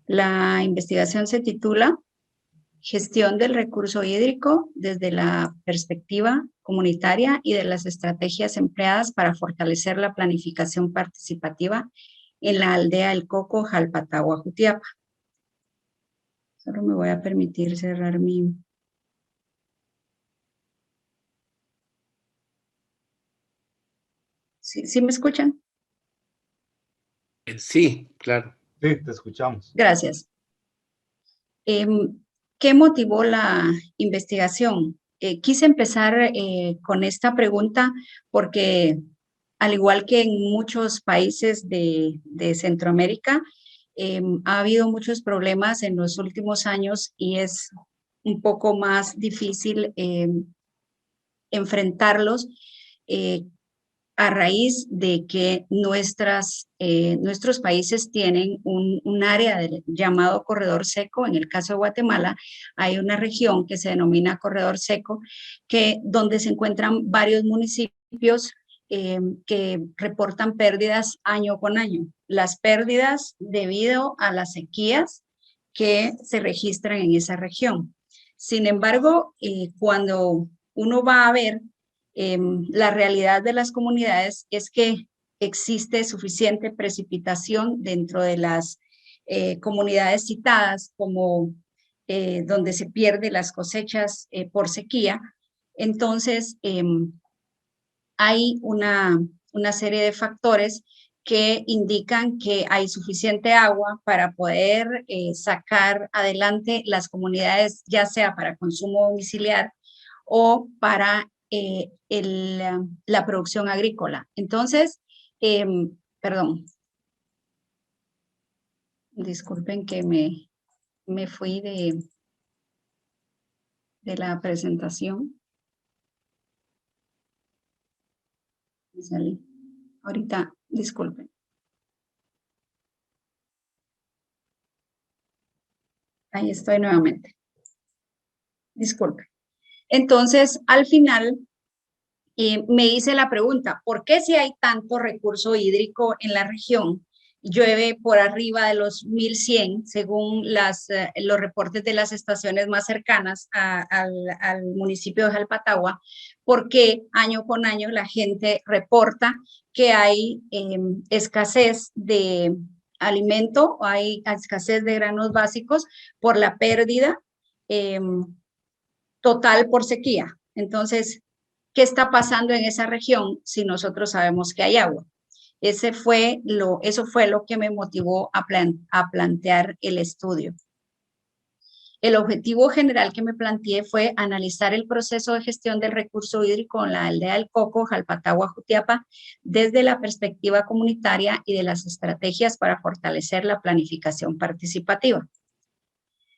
La investigación se titula Gestión del recurso hídrico desde la perspectiva comunitaria y de las estrategias empleadas para fortalecer la planificación participativa en la aldea El Coco, Jalpatagua, Jutiapa. Solo me voy a permitir cerrar mi... ¿Sí me escuchan? Sí, claro. Sí, te escuchamos. Gracias. ¿Qué motivó la investigación? Quise empezar con esta pregunta porque, al igual que en muchos países de Centroamérica, ha habido muchos problemas en los últimos años y es un poco más difícil enfrentarlos a raíz de que nuestros países tienen un área llamado corredor seco. En el caso de Guatemala, hay una región que se denomina corredor seco, donde se encuentran varios municipios que reportan pérdidas año con año. Las pérdidas debido a las sequías que se registran en esa región. Sin embargo, cuando uno va a ver la realidad de las comunidades es que existe suficiente precipitación dentro de las comunidades citadas como donde se pierden las cosechas por sequía. Entonces, hay una serie de factores que indican que hay suficiente agua para poder sacar adelante las comunidades, ya sea para consumo domiciliar o para la producción agrícola. Entonces, perdón, disculpen que me fui de la presentación. Me salí. Ahorita, disculpen. Ahí estoy nuevamente. Disculpen. Entonces, al final, me hice la pregunta, ¿por qué si hay tanto recurso hídrico en la región, llueve por arriba de los 1100, según los reportes de las estaciones más cercanas al municipio de Jalpatagua? ¿Por qué año con año la gente reporta que hay escasez de alimento, hay escasez de granos básicos por la pérdida total por sequía? Entonces, ¿qué está pasando en esa región si nosotros sabemos que hay agua? Eso fue lo que me motivó a plantear el estudio. El objetivo general que me planteé fue analizar el proceso de gestión del recurso hídrico en la aldea del Coco, Jalpatagua, Jutiapa, desde la perspectiva comunitaria y de las estrategias para fortalecer la planificación participativa.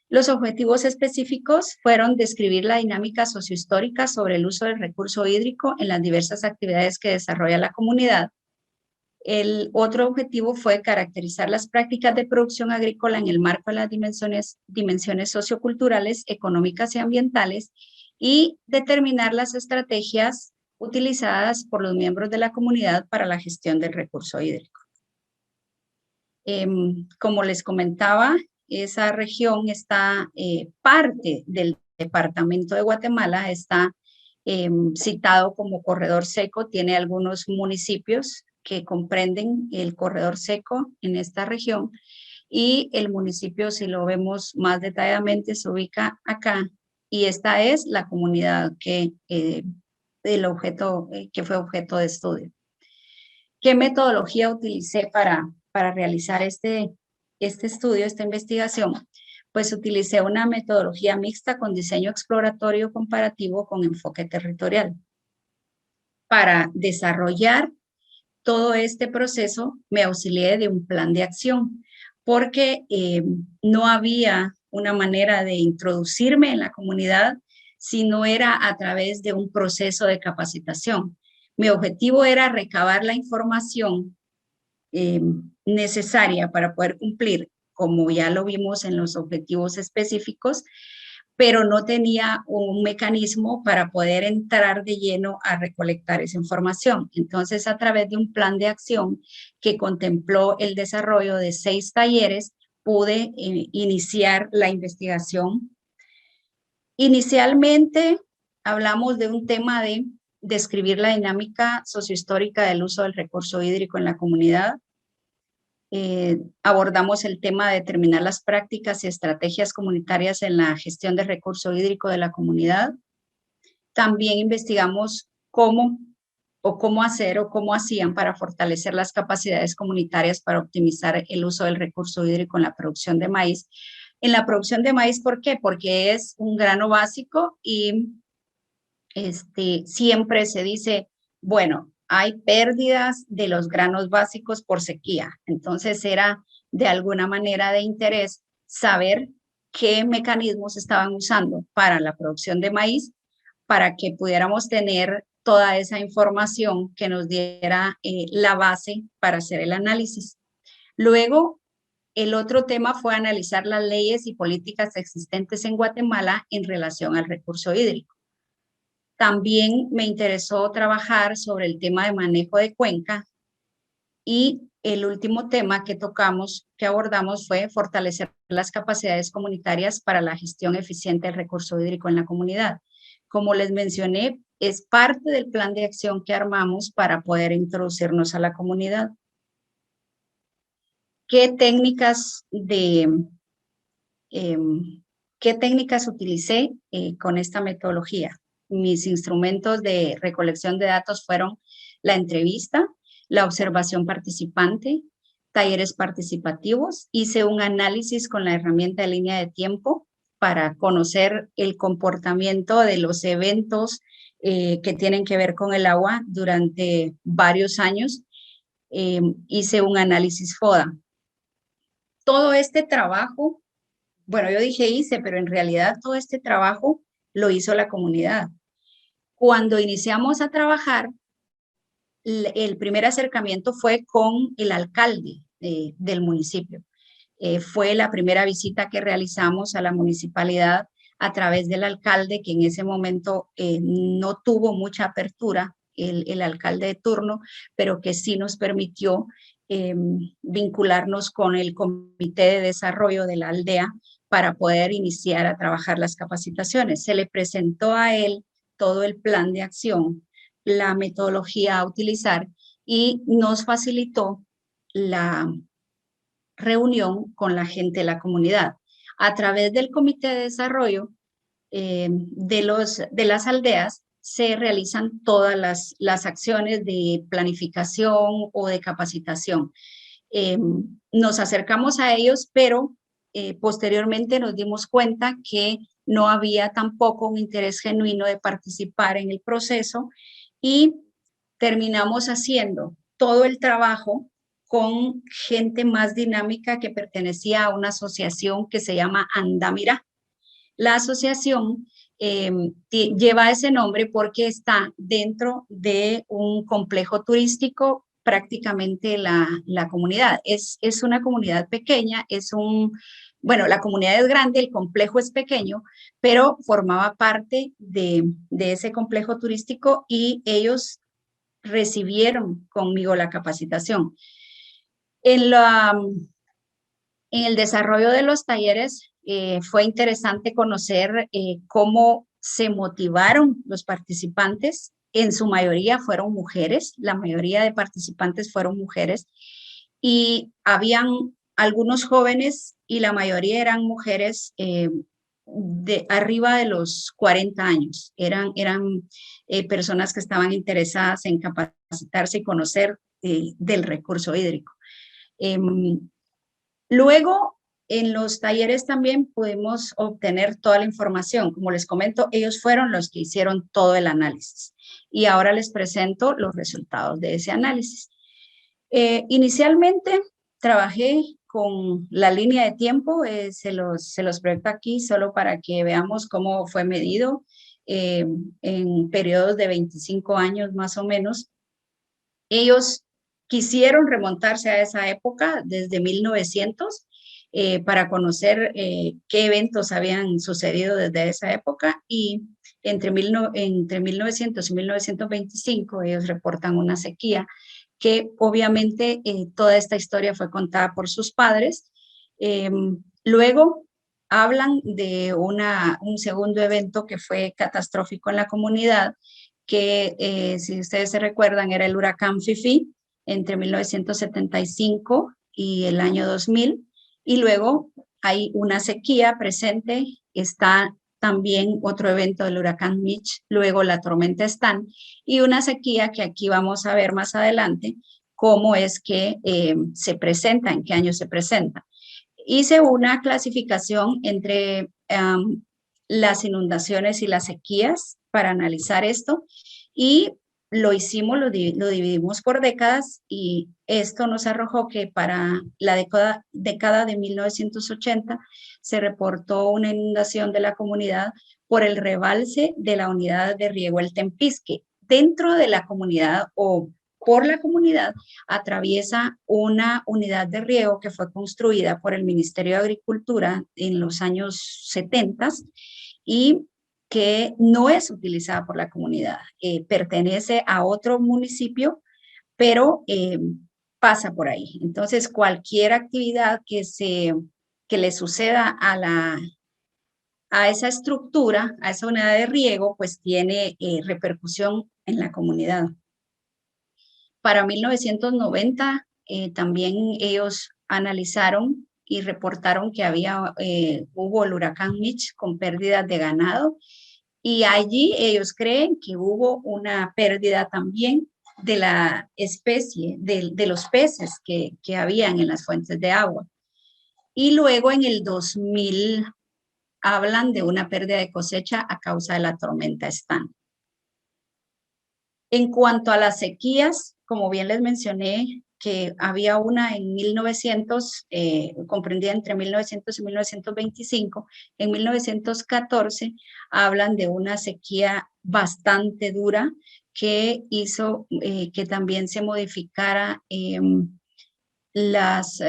Los objetivos específicos fueron describir la dinámica sociohistórica sobre el uso del recurso hídrico en las diversas actividades que desarrolla la comunidad. El otro objetivo fue caracterizar las prácticas de producción agrícola en el marco de las dimensiones socioculturales, económicas y ambientales y determinar las estrategias utilizadas por los miembros de la comunidad para la gestión del recurso hídrico. Como les comentaba, esa región está parte del departamento de Guatemala, está citado como corredor seco, tiene algunos municipios que comprenden el corredor seco en esta región y el municipio, si lo vemos más detalladamente, se ubica acá y esta es la comunidad que fue objeto de estudio. ¿Qué metodología utilicé para realizar este estudio, esta investigación? Pues utilicé una metodología mixta con diseño exploratorio comparativo con enfoque territorial. Para desarrollar todo este proceso me auxilié de un plan de acción porque no había una manera de introducirme en la comunidad si no era a través de un proceso de capacitación. Mi objetivo era recabar la información necesaria para poder cumplir, como ya lo vimos en los objetivos específicos, pero no tenía un mecanismo para poder entrar de lleno a recolectar esa información. Entonces, a través de un plan de acción que contempló el desarrollo de 6 talleres, pude iniciar la investigación. Inicialmente hablamos de un tema de describir la dinámica sociohistórica del uso del recurso hídrico en la comunidad. Abordamos el tema de determinar las prácticas y estrategias comunitarias en la gestión del recurso hídrico de la comunidad. También investigamos cómo hacer o cómo hacían para fortalecer las capacidades comunitarias para optimizar el uso del recurso hídrico en la producción de maíz. En la producción de maíz, ¿por qué? Porque es un grano básico y siempre se dice, bueno, hay pérdidas de los granos básicos por sequía. Entonces era de alguna manera de interés saber qué mecanismos estaban usando para la producción de maíz para que pudiéramos tener toda esa información que nos diera la base para hacer el análisis. Luego, el otro tema fue analizar las leyes y políticas existentes en Guatemala en relación al recurso hídrico. También me interesó trabajar sobre el tema de manejo de cuenca y el último tema que abordamos fue fortalecer las capacidades comunitarias para la gestión eficiente del recurso hídrico en la comunidad. Como les mencioné, es parte del plan de acción que armamos para poder introducirnos a la comunidad. ¿Qué técnicas utilicé con esta metodología? Mis instrumentos de recolección de datos fueron la entrevista, la observación participante, talleres participativos. Hice un análisis con la herramienta de línea de tiempo para conocer el comportamiento de los eventos que tienen que ver con el agua durante varios años. Hice un análisis FODA. Todo este trabajo, bueno, yo dije hice, pero en realidad todo este trabajo lo hizo la comunidad. Cuando iniciamos a trabajar, el primer acercamiento fue con el alcalde del municipio. Fue la primera visita que realizamos a la municipalidad a través del alcalde, que en ese momento no tuvo mucha apertura, el alcalde de turno, pero que sí nos permitió vincularnos con el comité de desarrollo de la aldea para poder iniciar a trabajar las capacitaciones. Se le presentó a él todo el plan de acción, la metodología a utilizar y nos facilitó la reunión con la gente de la comunidad. A través del comité de desarrollo de las aldeas se realizan todas las acciones de planificación o de capacitación. Nos acercamos a ellos, pero posteriormente nos dimos cuenta que no había tampoco un interés genuino de participar en el proceso y terminamos haciendo todo el trabajo con gente más dinámica que pertenecía a una asociación que se llama Andamira. La asociación lleva ese nombre porque está dentro de un complejo turístico prácticamente la comunidad. Es una comunidad pequeña, bueno, la comunidad es grande, el complejo es pequeño, pero formaba parte de ese complejo turístico y ellos recibieron conmigo la capacitación. En el desarrollo de los talleres fue interesante conocer cómo se motivaron los participantes. En su mayoría fueron mujeres, la mayoría de participantes fueron mujeres y habían algunos jóvenes y la mayoría eran mujeres de arriba de los 40 años. Eran personas que estaban interesadas en capacitarse y conocer del recurso hídrico. Luego, en los talleres también pudimos obtener toda la información. Como les comento, ellos fueron los que hicieron todo el análisis. Y ahora les presento los resultados de ese análisis. Inicialmente trabajé con la línea de tiempo, se los proyecto aquí solo para que veamos cómo fue medido en periodos de 25 años más o menos. Ellos quisieron remontarse a esa época desde 1900 para conocer qué eventos habían sucedido desde esa época y entre 1900 y 1925 ellos reportan una sequía que obviamente toda esta historia fue contada por sus padres Luego hablan de un segundo evento que fue catastrófico en la comunidad, que si ustedes se recuerdan era el huracán Fifi entre 1975 y el año 2000, y luego hay una sequía presente, está también otro evento del huracán Mitch, luego la tormenta Stan, y una sequía que aquí vamos a ver más adelante cómo es que se presenta, en qué año se presenta. Hice una clasificación entre las inundaciones y las sequías para analizar esto y lo hicimos, lo dividimos por décadas y esto nos arrojó que para la década de 1980 se reportó una inundación de la comunidad por el rebalse de la unidad de riego El Tempisque. Dentro de la comunidad o por la comunidad atraviesa una unidad de riego que fue construida por el Ministerio de Agricultura en los años 70 y que no es utilizada por la comunidad. Pertenece a otro municipio, pero pasa por ahí. Entonces, cualquier actividad que le suceda a esa estructura, a esa unidad de riego, pues tiene repercusión en la comunidad. Para 1990 también ellos analizaron y reportaron que hubo el huracán Mitch con pérdidas de ganado y allí ellos creen que hubo una pérdida también de la especie, de los peces que habían en las fuentes de agua. Y luego en el 2000 hablan de una pérdida de cosecha a causa de la tormenta Stan. En cuanto a las sequías, como bien les mencioné, que había una en 1900, comprendida entre 1900 y 1925, en 1914 hablan de una sequía bastante dura que hizo que también se modificara las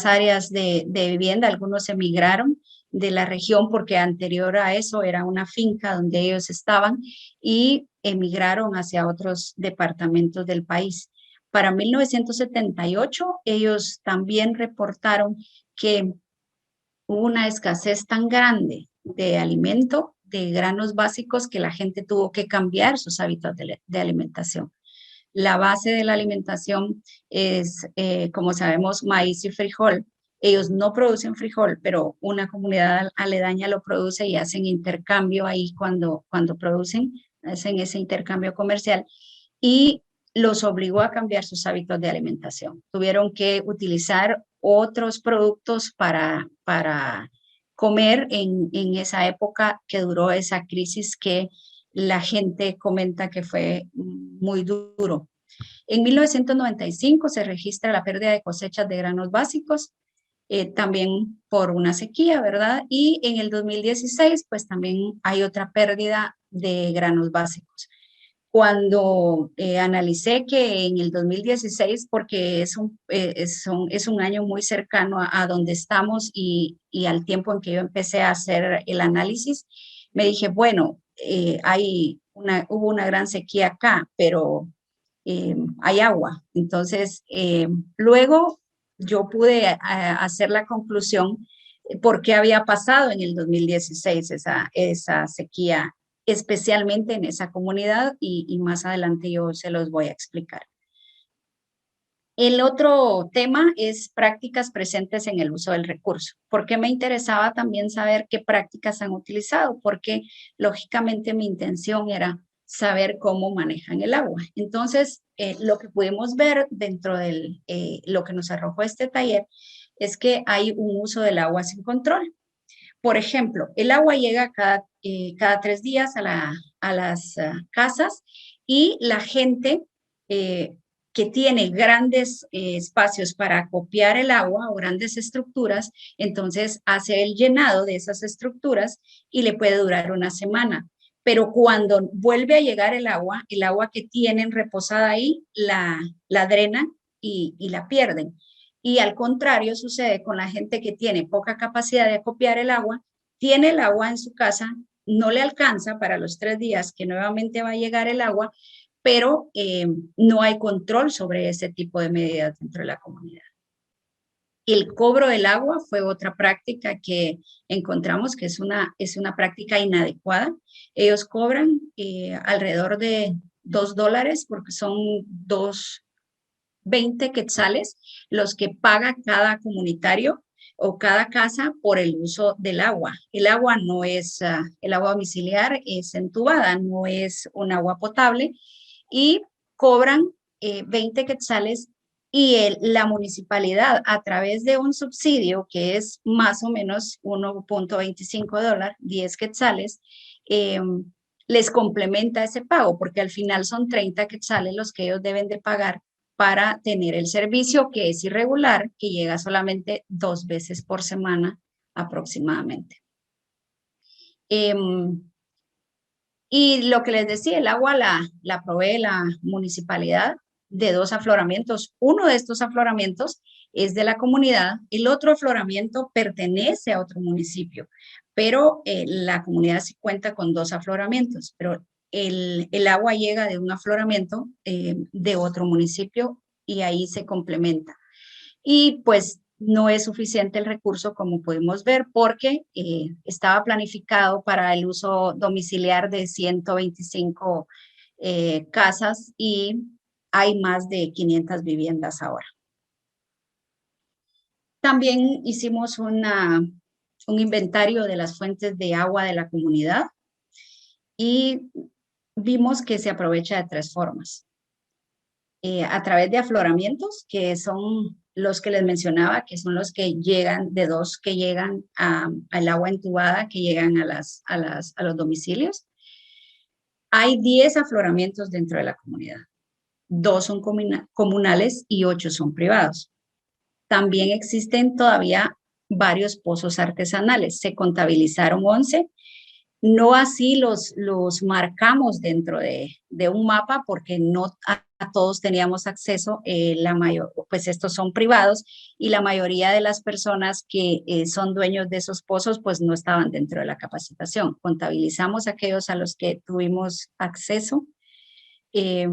áreas de vivienda, algunos emigraron de la región porque anterior a eso era una finca donde ellos estaban y emigraron hacia otros departamentos del país. Para 1978 ellos también reportaron que hubo una escasez tan grande de alimento, de granos básicos, que la gente tuvo que cambiar sus hábitos de alimentación. La base de la alimentación es, como sabemos, maíz y frijol. Ellos no producen frijol, pero una comunidad aledaña lo produce y hacen intercambio ahí cuando producen, hacen ese intercambio comercial y los obligó a cambiar sus hábitos de alimentación. Tuvieron que utilizar otros productos para comer en esa época que duró esa crisis que la gente comenta que fue muy duro. En 1995 se registra la pérdida de cosechas de granos básicos, también por una sequía, ¿verdad? Y en el 2016, pues también hay otra pérdida de granos básicos. Cuando analicé que en el 2016, porque es un año muy cercano a donde estamos y al tiempo en que yo empecé a hacer el análisis, me dije, bueno, hubo una gran sequía acá, pero hay agua. Entonces, luego yo pude hacer la conclusión por qué había pasado en el 2016 esa sequía, especialmente en esa comunidad, y más adelante yo se los voy a explicar. El otro tema es prácticas presentes en el uso del recurso. ¿Por qué me interesaba también saber qué prácticas han utilizado? Porque lógicamente mi intención era saber cómo manejan el agua. Entonces, lo que pudimos ver dentro de lo que nos arrojó este taller es que hay un uso del agua sin control. Por ejemplo, el agua llega cada 3 días a las casas y la gente que tiene grandes espacios para acopiar el agua o grandes estructuras, entonces hace el llenado de esas estructuras y le puede durar una semana. Pero cuando vuelve a llegar el agua que tienen reposada ahí, la drenan y la pierden. Y al contrario sucede con la gente que tiene poca capacidad de acopiar el agua, tiene el agua en su casa, no le alcanza para los 3 días que nuevamente va a llegar el agua, pero no hay control sobre ese tipo de medidas dentro de la comunidad. El cobro del agua fue otra práctica que encontramos que es una práctica inadecuada. Ellos cobran alrededor de $2 porque son 20 quetzales los que paga cada comunitario o cada casa por el uso del agua. El agua no es, el agua domiciliar es entubada, no es un agua potable y cobran 20 quetzales y la municipalidad a través de un subsidio que es más o menos $1.25, 10 quetzales, eh, les complementa ese pago porque al final son 30 quetzales los que ellos deben de pagar para tener el servicio que es irregular, que llega solamente 2 veces por semana aproximadamente. Y lo que les decía, el agua la provee la municipalidad de 2 afloramientos. Uno de estos afloramientos es de la comunidad, el otro afloramiento pertenece a otro municipio, pero la comunidad sí cuenta con 2 afloramientos, pero el agua llega de un afloramiento de otro municipio y ahí se complementa. Y pues no es suficiente el recurso, como pudimos ver, porque estaba planificado para el uso domiciliar de 125 casas y hay más de 500 viviendas ahora. También hicimos un inventario de las fuentes de agua de la comunidad y vimos que se aprovecha de 3 formas. A través de afloramientos, que son los que les mencionaba, que son los que llegan, de 2 que llegan al agua entubada, que llegan a los domicilios. Hay 10 afloramientos dentro de la comunidad. 2 son comunales y 8 son privados. También existen todavía varios pozos artesanales. Se contabilizaron 11. No así los marcamos dentro de un mapa porque no a todos teníamos acceso, pues estos son privados y la mayoría de las personas que son dueños de esos pozos pues no estaban dentro de la capacitación. Contabilizamos aquellos a los que tuvimos acceso, eh,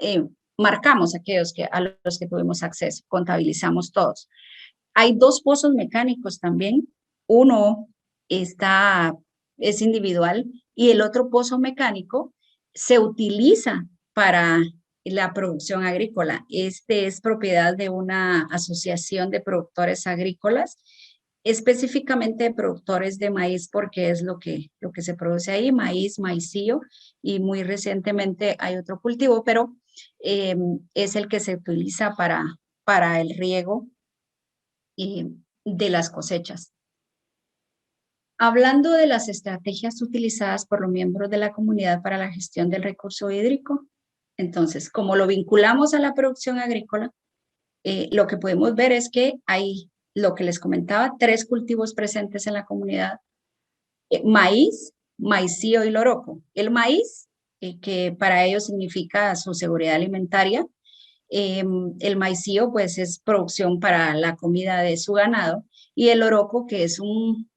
eh, marcamos aquellos a los que tuvimos acceso, contabilizamos todos. Hay 2 pozos mecánicos también, uno es individual y el otro pozo mecánico se utiliza para la producción agrícola. Este es propiedad de una asociación de productores agrícolas, específicamente de productores de maíz, porque es lo que se produce ahí, maíz, maicillo, y muy recientemente hay otro cultivo, pero es el que se utiliza para el riego de las cosechas. Hablando de las estrategias utilizadas por los miembros de la comunidad para la gestión del recurso hídrico, entonces, como lo vinculamos a la producción agrícola, lo que podemos ver es que hay, lo que les comentaba, 3 cultivos presentes en la comunidad: maíz, maicillo y loroco. El maíz, que para ellos significa su seguridad alimentaria. El maicillo, pues, es producción para la comida de su ganado, y el oroco, que es un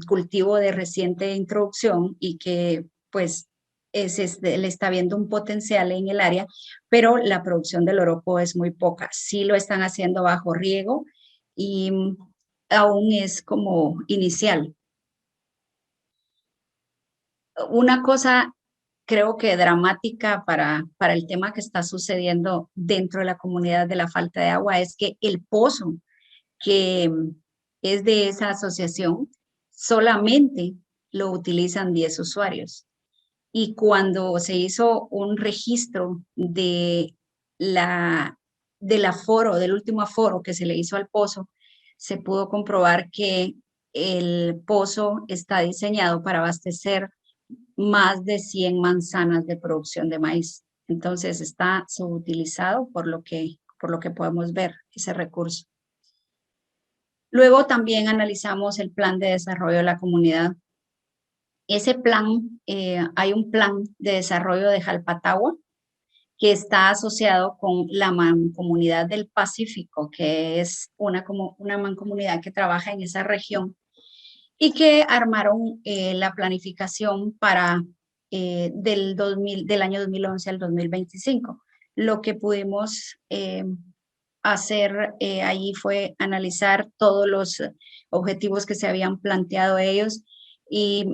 cultivo de reciente introducción y que, pues, le está viendo un potencial en el área, pero la producción del oroco es muy poca. Sí lo están haciendo bajo riego y aún es como inicial. Una cosa creo que dramática para el tema que está sucediendo dentro de la comunidad de la falta de agua es que el pozo que es de esa asociación solamente lo utilizan 10 usuarios. Y cuando se hizo un registro la, del aforo, del último aforo que se le hizo al pozo, se pudo comprobar que el pozo está diseñado para abastecer más de 100 manzanas de producción de maíz. Entonces está subutilizado por lo que podemos ver ese recurso. Luego también analizamos el plan de desarrollo de la comunidad. Ese plan, hay un plan de desarrollo de Jalpatagua que está asociado con la Mancomunidad del Pacífico, que es una mancomunidad que trabaja en esa región y que armaron la planificación para del año 2011 al 2025. Lo que pudimos allí fue analizar todos los objetivos que se habían planteado ellos y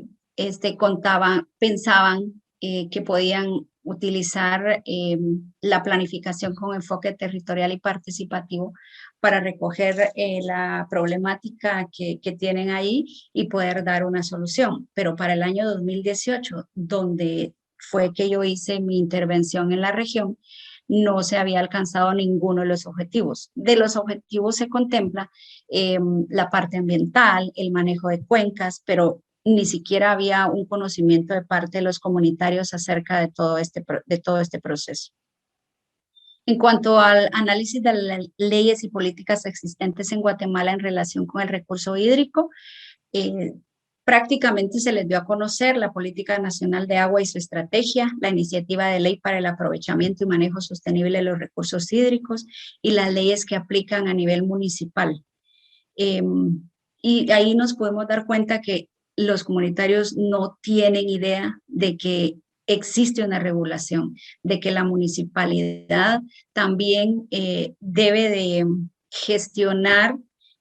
pensaban que podían utilizar la planificación con enfoque territorial y participativo para recoger la problemática que tienen ahí y poder dar una solución. Pero para el año 2018, donde fue que yo hice mi intervención en la región, no se había alcanzado ninguno de los objetivos. De los objetivos se contempla la parte ambiental, el manejo de cuencas, pero ni siquiera había un conocimiento de parte de los comunitarios acerca de todo este proceso. En cuanto al análisis de las leyes y políticas existentes en Guatemala en relación con el recurso hídrico, eh, prácticamente se les dio a conocer la Política Nacional de Agua y su estrategia, la iniciativa de ley para el aprovechamiento y manejo sostenible de los recursos hídricos y las leyes que aplican a nivel municipal. Y ahí nos podemos dar cuenta que los comunitarios no tienen idea de que existe una regulación, de que la municipalidad también debe de gestionar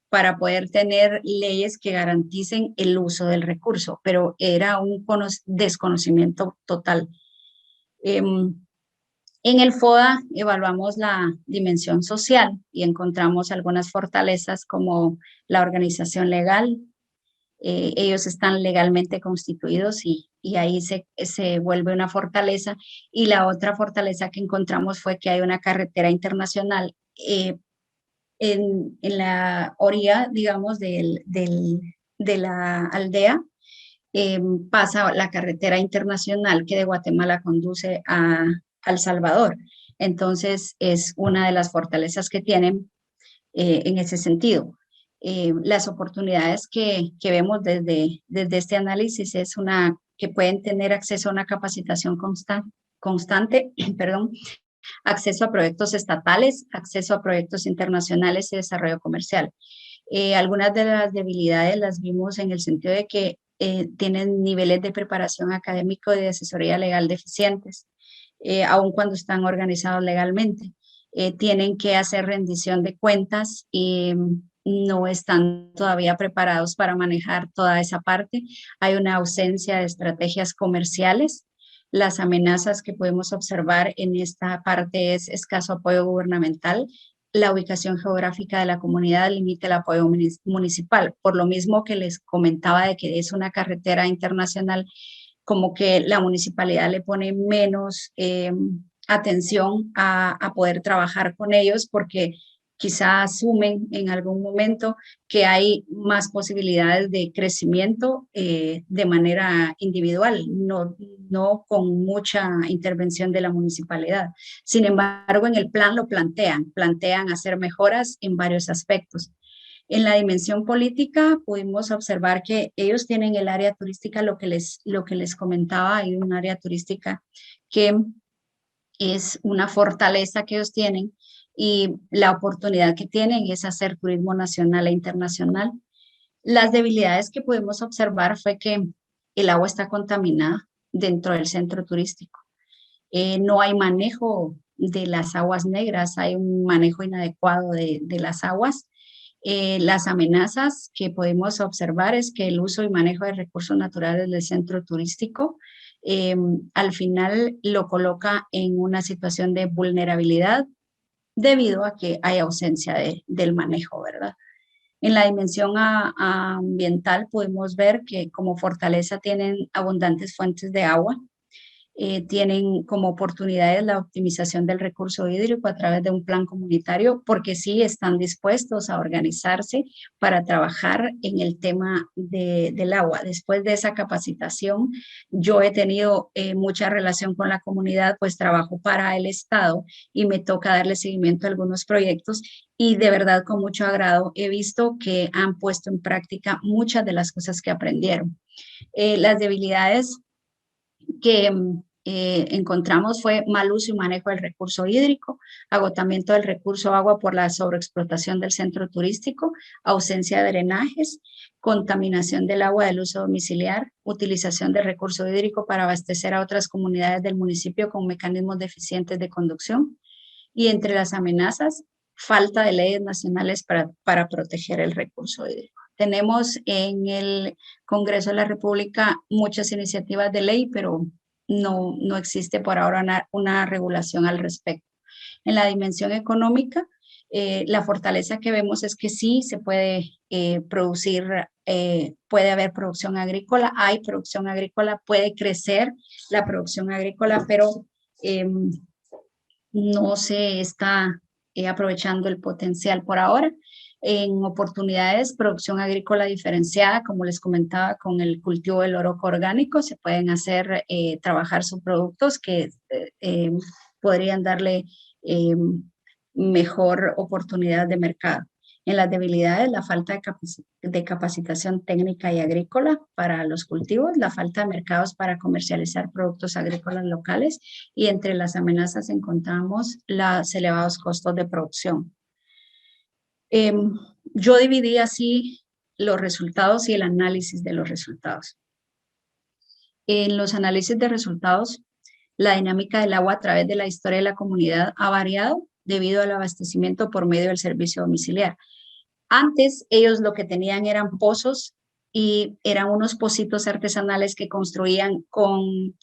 para poder tener leyes que garanticen el uso del recurso, pero era un desconocimiento total. En el FODA evaluamos la dimensión social y encontramos algunas fortalezas como la organización legal. Ellos están legalmente constituidos y ahí se vuelve una fortaleza. Y la otra fortaleza que encontramos fue que hay una carretera internacional en la orilla, digamos, de la aldea. Pasa la carretera internacional que de Guatemala conduce a El Salvador. Entonces, es una de las fortalezas que tienen en ese sentido. Las oportunidades que vemos desde este análisis es que pueden tener acceso a una capacitación constante, perdón, acceso a proyectos estatales, acceso a proyectos internacionales y desarrollo comercial. Algunas de las debilidades las vimos en el sentido de que tienen niveles de preparación académico y de asesoría legal deficientes, aun cuando están organizados legalmente. Tienen que hacer rendición de cuentas y no están todavía preparados para manejar toda esa parte. Hay una ausencia de estrategias comerciales. Las amenazas que podemos observar en esta parte es escaso apoyo gubernamental. La ubicación geográfica de la comunidad limita el apoyo municipal. Por lo mismo que les comentaba de que es una carretera internacional, como que la municipalidad le pone menos atención a poder trabajar con ellos porque quizá asumen en algún momento que hay más posibilidades de crecimiento de manera individual, no con mucha intervención de la municipalidad. Sin embargo, en el plan lo plantean hacer mejoras en varios aspectos. En la dimensión política pudimos observar que ellos tienen el área turística, lo que les comentaba, hay un área turística que es una fortaleza que ellos tienen y la oportunidad que tienen es hacer turismo nacional e internacional. Las debilidades que pudimos observar fue que el agua está contaminada dentro del centro turístico. No hay manejo de las aguas negras, hay un manejo inadecuado de las aguas. Las amenazas que podemos observar es que el uso y manejo de recursos naturales del centro turístico al final lo coloca en una situación de vulnerabilidad debido a que hay ausencia del manejo, ¿verdad? En la dimensión ambiental podemos ver que como fortaleza tienen abundantes fuentes de agua, tienen como oportunidades la optimización del recurso hídrico a través de un plan comunitario, porque sí están dispuestos a organizarse para trabajar en el tema del agua. Después de esa capacitación, yo he tenido mucha relación con la comunidad, pues trabajo para el Estado y me toca darle seguimiento a algunos proyectos y de verdad con mucho agrado he visto que han puesto en práctica muchas de las cosas que aprendieron. Las debilidades que encontramos fue mal uso y manejo del recurso hídrico, agotamiento del recurso agua por la sobreexplotación del centro turístico, ausencia de drenajes, contaminación del agua del uso domiciliar, utilización del recurso hídrico para abastecer a otras comunidades del municipio con mecanismos deficientes de conducción. Y entre las amenazas falta de leyes nacionales para proteger el recurso hídrico. Tenemos en el Congreso de la República muchas iniciativas de ley, pero no existe por ahora una regulación al respecto. En la dimensión económica, la fortaleza que vemos es que sí se puede producir, puede haber producción agrícola, hay producción agrícola, puede crecer la producción agrícola, pero no se está aprovechando el potencial por ahora. En oportunidades, producción agrícola diferenciada, como les comentaba, con el cultivo del oroco orgánico, se pueden hacer, trabajar subproductos que podrían darle mejor oportunidad de mercado. En las debilidades, la falta de capacitación técnica y agrícola para los cultivos, la falta de mercados para comercializar productos agrícolas locales y entre las amenazas encontramos los elevados costos de producción. Yo dividí así los resultados y el análisis de los resultados. En los análisis de resultados, la dinámica del agua a través de la historia de la comunidad ha variado debido al abastecimiento por medio del servicio domiciliar. Antes ellos lo que tenían eran pozos y eran unos pocitos artesanales que construían con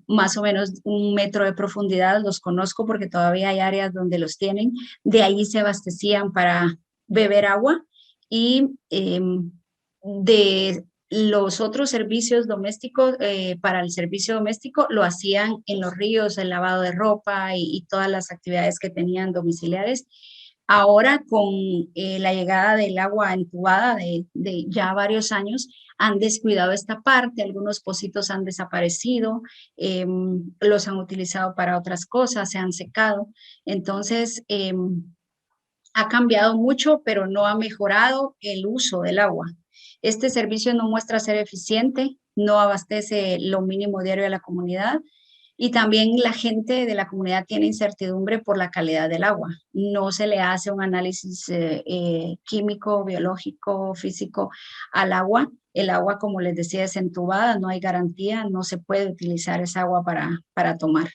más o menos 1 metro de profundidad. Los conozco porque todavía hay áreas donde los tienen. De ahí se abastecían para beber agua y de los otros servicios domésticos, para el servicio doméstico, lo hacían en los ríos, el lavado de ropa y todas las actividades que tenían domiciliares. Ahora, con la llegada del agua entubada de ya varios años, han descuidado esta parte, algunos pocitos han desaparecido, los han utilizado para otras cosas, se han secado. Entonces, ha cambiado mucho, pero no ha mejorado el uso del agua. Este servicio no muestra ser eficiente, no abastece lo mínimo diario a la comunidad y también la gente de la comunidad tiene incertidumbre por la calidad del agua. No se le hace un análisis químico, biológico, físico al agua. El agua, como les decía, es entubada, no hay garantía, no se puede utilizar esa agua para tomar.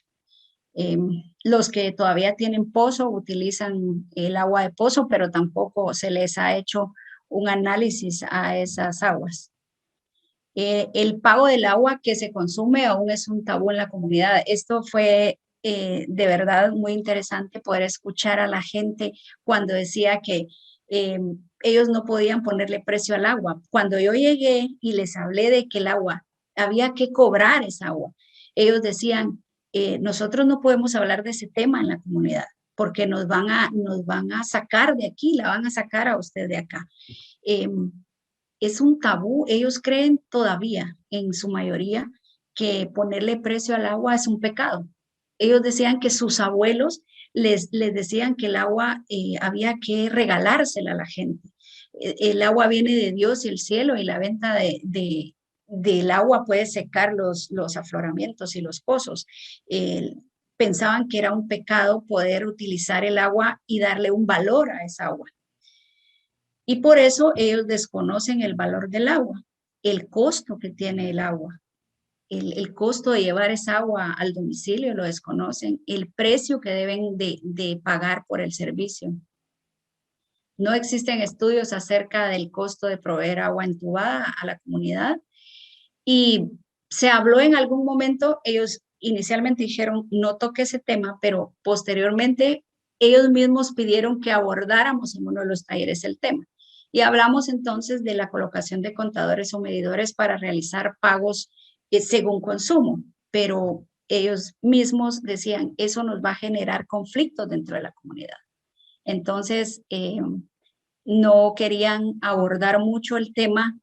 Los que todavía tienen pozo utilizan el agua de pozo, pero tampoco se les ha hecho un análisis a esas aguas. El pago del agua que se consume aún es un tabú en la comunidad. Esto fue de verdad muy interesante poder escuchar a la gente cuando decía que ellos no podían ponerle precio al agua. Cuando yo llegué y les hablé de que el agua, había que cobrar esa agua, ellos decían, nosotros no podemos hablar de ese tema en la comunidad porque nos van a sacar de aquí, la van a sacar a usted de acá. Es un tabú, ellos creen todavía, en su mayoría, que ponerle precio al agua es un pecado. Ellos decían que sus abuelos les decían que el agua había que regalársela a la gente. El agua viene de Dios y el cielo y la venta del agua puede secar los afloramientos y los pozos. Pensaban que era un pecado poder utilizar el agua y darle un valor a esa agua. Y por eso ellos desconocen el valor del agua, el costo que tiene el agua, el costo de llevar esa agua al domicilio lo desconocen, el precio que deben de pagar por el servicio. No existen estudios acerca del costo de proveer agua entubada a la comunidad y se habló en algún momento, ellos inicialmente dijeron no toque ese tema, pero posteriormente ellos mismos pidieron que abordáramos en uno de los talleres el tema. Y hablamos entonces de la colocación de contadores o medidores para realizar pagos según consumo, pero ellos mismos decían, eso nos va a generar conflictos dentro de la comunidad. Entonces, no querían abordar mucho el tema,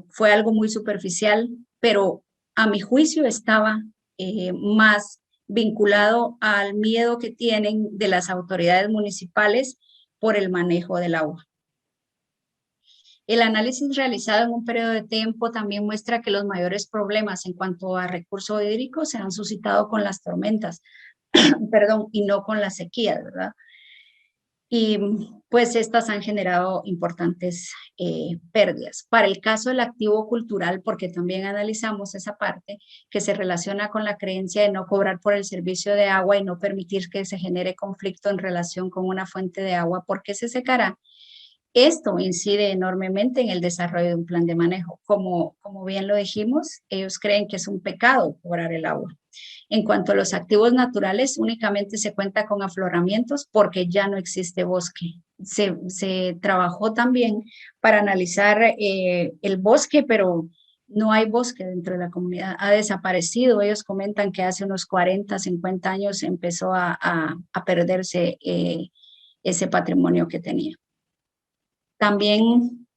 fue algo muy superficial, pero a mi juicio estaba más vinculado al miedo que tienen de las autoridades municipales por el manejo del agua. El análisis realizado en un periodo de tiempo también muestra que los mayores problemas en cuanto a recursos hídricos se han suscitado con las tormentas, perdón, y no con las sequías, ¿verdad? y pues estas han generado importantes pérdidas. Para el caso del activo cultural, porque también analizamos esa parte que se relaciona con la creencia de no cobrar por el servicio de agua y no permitir que se genere conflicto en relación con una fuente de agua porque se secará. Esto incide enormemente en el desarrollo de un plan de manejo. Como bien lo dijimos, ellos creen que es un pecado cobrar el agua. En cuanto a los activos naturales, únicamente se cuenta con afloramientos porque ya no existe bosque. Se trabajó también para analizar el bosque, pero no hay bosque dentro de la comunidad. Ha desaparecido. Ellos comentan que hace unos 40, 50 años empezó a perderse ese patrimonio que tenía. También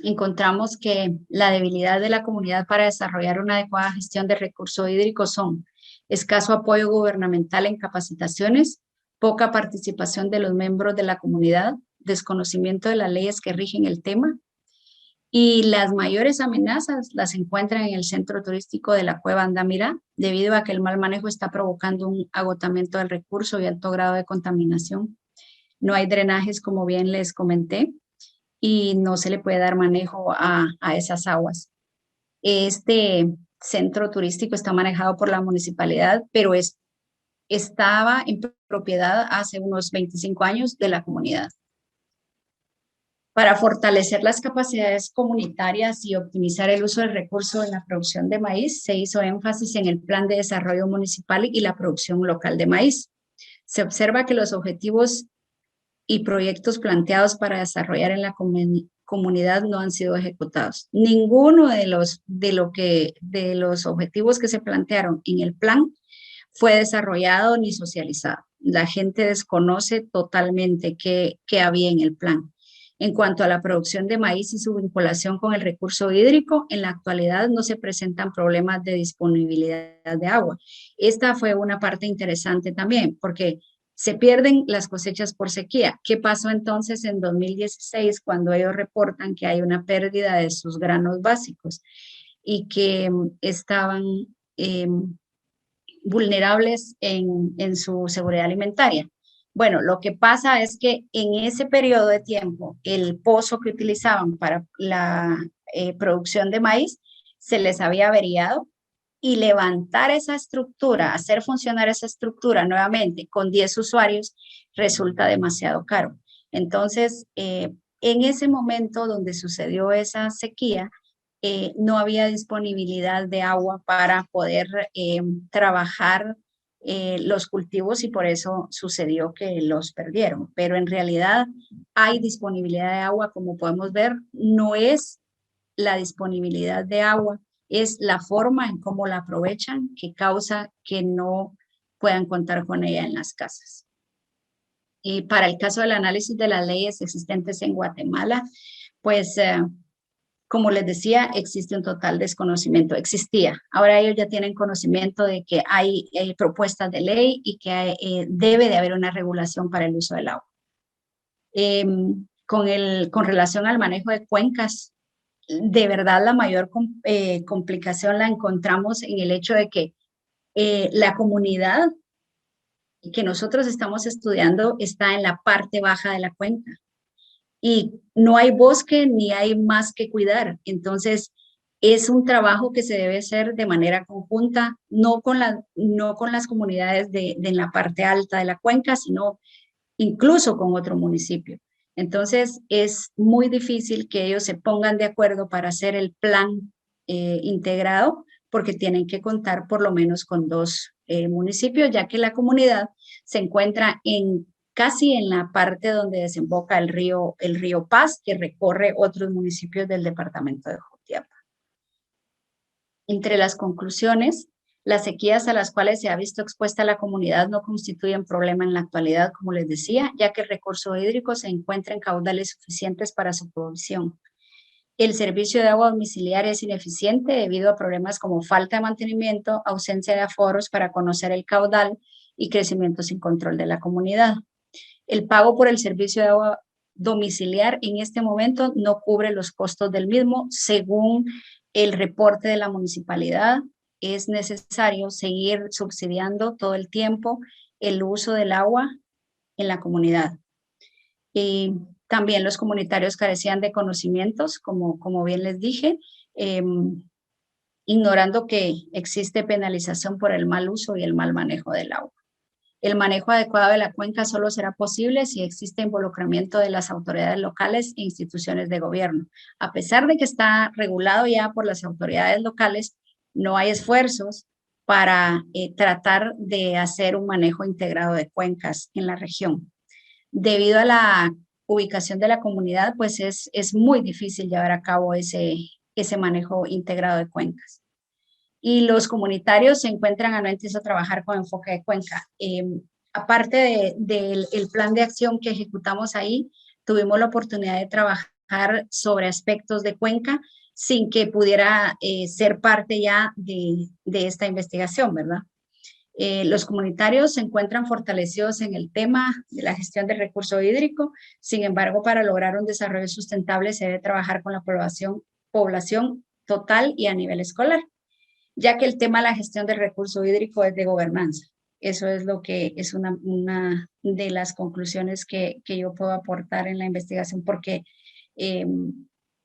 encontramos que la debilidad de la comunidad para desarrollar una adecuada gestión de recursos hídricos son escaso apoyo gubernamental en capacitaciones, poca participación de los miembros de la comunidad, desconocimiento de las leyes que rigen el tema, y las mayores amenazas las encuentran en el centro turístico de la Cueva Andamira, debido a que el mal manejo está provocando un agotamiento del recurso y alto grado de contaminación. No hay drenajes, como bien les comenté, y no se le puede dar manejo a esas aguas. Este centro turístico está manejado por la municipalidad, pero estaba en propiedad hace unos 25 años de la comunidad. Para fortalecer las capacidades comunitarias y optimizar el uso del recurso en la producción de maíz, se hizo énfasis en el plan de desarrollo municipal y la producción local de maíz. Se observa que los objetivos y proyectos planteados para desarrollar en la comunidad no han sido ejecutados. Ninguno de los objetivos que se plantearon en el plan fue desarrollado ni socializado. La gente desconoce totalmente qué había en el plan. En cuanto a la producción de maíz y su vinculación con el recurso hídrico, en la actualidad no se presentan problemas de disponibilidad de agua. Esta fue una parte interesante también, porque se pierden las cosechas por sequía. ¿Qué pasó entonces en 2016 cuando ellos reportan que hay una pérdida de sus granos básicos y que estaban vulnerables en su seguridad alimentaria? Bueno, lo que pasa es que en ese periodo de tiempo, el pozo que utilizaban para la producción de maíz se les había averiado, y levantar esa estructura, hacer funcionar esa estructura nuevamente con 10 usuarios resulta demasiado caro. Entonces, en ese momento donde sucedió esa sequía, no había disponibilidad de agua para poder trabajar los cultivos, y por eso sucedió que los perdieron. Pero en realidad hay disponibilidad de agua, como podemos ver, no es la disponibilidad de agua, es la forma en cómo la aprovechan que causa que no puedan contar con ella en las casas. Y para el caso del análisis de las leyes existentes en Guatemala, pues como les decía, existe un total desconocimiento. Existía. Ahora ellos ya tienen conocimiento de que hay propuestas de ley y que debe de haber una regulación para el uso del agua. Con relación al manejo de cuencas, de verdad la mayor complicación la encontramos en el hecho de que la comunidad que nosotros estamos estudiando está en la parte baja de la cuenca y no hay bosque ni hay más que cuidar. Entonces, es un trabajo que se debe hacer de manera conjunta, no con las comunidades de la parte alta de la cuenca, sino incluso con otro municipio. Entonces, es muy difícil que ellos se pongan de acuerdo para hacer el plan integrado, porque tienen que contar por lo menos con dos municipios, ya que la comunidad se encuentra casi en la parte donde desemboca el río Paz, que recorre otros municipios del departamento de Jutiapa. Entre las conclusiones, las sequías a las cuales se ha visto expuesta la comunidad no constituyen problema en la actualidad, como les decía, ya que el recurso hídrico se encuentra en caudales suficientes para su provisión. El servicio de agua domiciliaria es ineficiente debido a problemas como falta de mantenimiento, ausencia de aforos para conocer el caudal y crecimiento sin control de la comunidad. El pago por el servicio de agua domiciliar en este momento no cubre los costos del mismo. Según el reporte de la municipalidad, es necesario seguir subsidiando todo el tiempo el uso del agua en la comunidad. Y también los comunitarios carecían de conocimientos, como bien les dije, ignorando que existe penalización por el mal uso y el mal manejo del agua. El manejo adecuado de la cuenca solo será posible si existe involucramiento de las autoridades locales e instituciones de gobierno. A pesar de que está regulado ya por las autoridades locales, no hay esfuerzos para tratar de hacer un manejo integrado de cuencas en la región. Debido a la ubicación de la comunidad, pues es muy difícil llevar a cabo ese manejo integrado de cuencas. Y los comunitarios se encuentran anuentes a trabajar con enfoque de cuenca. Aparte del plan de acción que ejecutamos ahí, tuvimos la oportunidad de trabajar sobre aspectos de cuenca sin que pudiera ser parte ya de esta investigación, ¿verdad? Los comunitarios se encuentran fortalecidos en el tema de la gestión del recurso hídrico. Sin embargo, para lograr un desarrollo sustentable se debe trabajar con la población total y a nivel escolar, ya que el tema de la gestión del recurso hídrico es de gobernanza. Eso es lo que es una de las conclusiones que yo puedo aportar en la investigación, porque eh,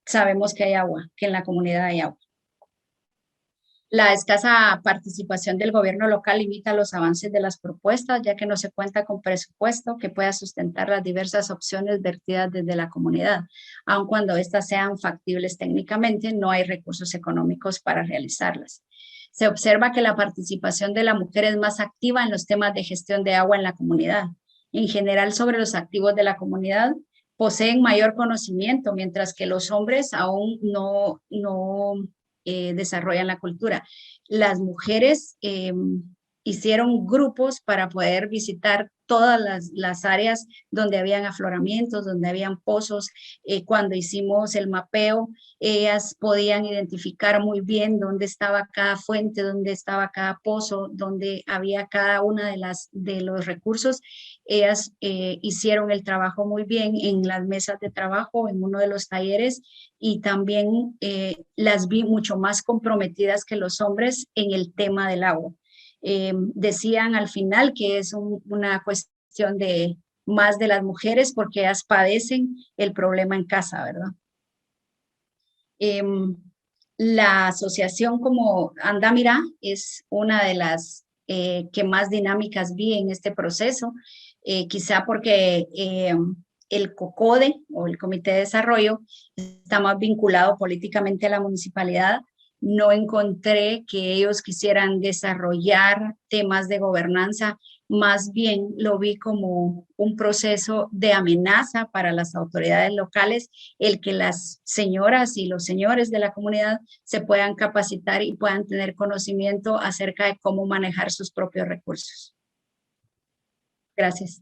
sabemos que hay agua, que en la comunidad hay agua. La escasa participación del gobierno local limita los avances de las propuestas, ya que no se cuenta con presupuesto que pueda sustentar las diversas opciones vertidas desde la comunidad. Aun cuando éstas sean factibles técnicamente, no hay recursos económicos para realizarlas. Se observa que la participación de la mujer es más activa en los temas de gestión de agua en la comunidad. En general, sobre los activos de la comunidad, poseen mayor conocimiento, mientras que los hombres aún no desarrollan la cultura. Las mujeres hicieron grupos para poder visitar todas las áreas donde habían afloramientos, donde habían pozos. Cuando hicimos el mapeo, ellas podían identificar muy bien dónde estaba cada fuente, dónde estaba cada pozo, dónde había cada una de los recursos. Ellas hicieron el trabajo muy bien en las mesas de trabajo, en uno de los talleres, y también las vi mucho más comprometidas que los hombres en el tema del agua. Decían al final que es una cuestión de más de las mujeres porque ellas padecen el problema en casa, ¿verdad? Eh, la asociación como Andamira es una de las que más dinámicas vi en este proceso, quizá porque el COCODE o el Comité de Desarrollo está más vinculado políticamente a la municipalidad. No encontré que ellos quisieran desarrollar temas de gobernanza, más bien lo vi como un proceso de amenaza para las autoridades locales, el que las señoras y los señores de la comunidad se puedan capacitar y puedan tener conocimiento acerca de cómo manejar sus propios recursos. Gracias.